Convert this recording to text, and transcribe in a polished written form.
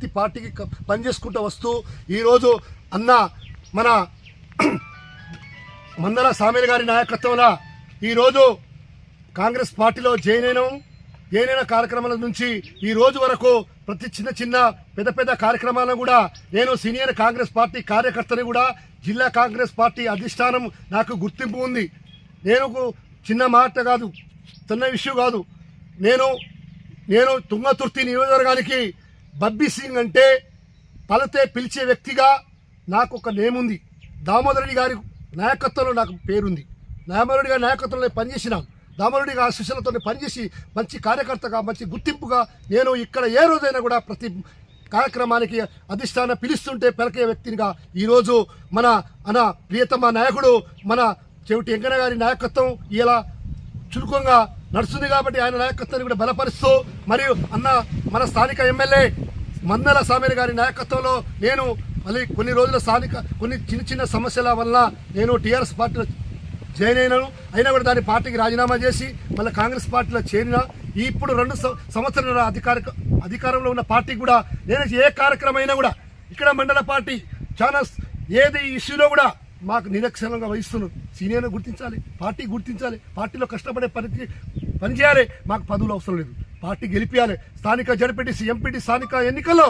వ్యక్తి పార్టీకి పనిచేసుకుంటూ వస్తూ ఈరోజు అన్న మన మందల సామేల్ గారి నాయకత్వంలో ఈరోజు కాంగ్రెస్ పార్టీలో జాయిన్ అయిన కార్యక్రమాల నుంచి ఈ రోజు వరకు ప్రతి చిన్న పెద్ద పెద్ద కార్యక్రమాలను కూడా నేను సీనియర్ కాంగ్రెస్ పార్టీ కార్యకర్తని కూడా జిల్లా కాంగ్రెస్ పార్టీ అధిష్టానం నాకు గుర్తింపు ఉంది. నేను చిన్న మాట కాదు, చిన్న విషయం కాదు. నేను తుంగతుర్తి నియోజకవర్గానికి బబ్బీ సింగ్ అంటే పలితే పిలిచే వ్యక్తిగా నాకు ఒక నేమ్ ఉంది. దామోదర్ రెడ్డి గారి నాయకత్వంలో నాకు పేరుంది. దామోదర్ రెడ్డి గారి నాయకత్వంలో పనిచేసినాను. దామోదర్ రెడ్డి గారి ఆశీస్సులతో పనిచేసి మంచి కార్యకర్తగా మంచి గుర్తింపుగా నేను ఇక్కడ ఏ రోజైనా కూడా ప్రతి కార్యక్రమానికి అధిష్టానం పిలుస్తుంటే పలికే వ్యక్తిగా ఈరోజు మన ప్రియతమ నాయకుడు మన చెవిటి వెంకన్న గారి నాయకత్వం ఇలా చురుకంగా నడుస్తుంది కాబట్టి ఆయన నాయకత్వాన్ని కూడా బలపరుస్తూ మరియు మన స్థానిక ఎమ్మెల్యే మందల సామేల్ గారి నాయకత్వంలో నేను మళ్ళీ కొన్ని రోజుల కొన్ని చిన్న సమస్యల వల్ల నేను టీఆర్ఎస్ పార్టీలో జాయిన్ అయినా కూడా దాని పార్టీకి రాజీనామా చేసి మళ్ళీ కాంగ్రెస్ పార్టీలో చేరిన ఇప్పుడు 2 సంవత్సరాల అధికారంలో ఉన్న పార్టీకి కూడా నేను ఏ కార్యక్రమం అయినా కూడా ఇక్కడ మండల పార్టీ చాలా ఏది ఇష్యూలో కూడా మాకు నిరక్షరంగా వహిస్తున్నారు. సీనియర్ను గుర్తించాలి, పార్టీ గుర్తించాలి, పార్టీలో కష్టపడే పని చేయాలి. మాకు పదవులు అవసరం లేదు, పార్టీ గెలిపించాలి. స్థానిక జడ్పీటీసీ ఎంపీటీ స్థానిక ఎన్నికల్లో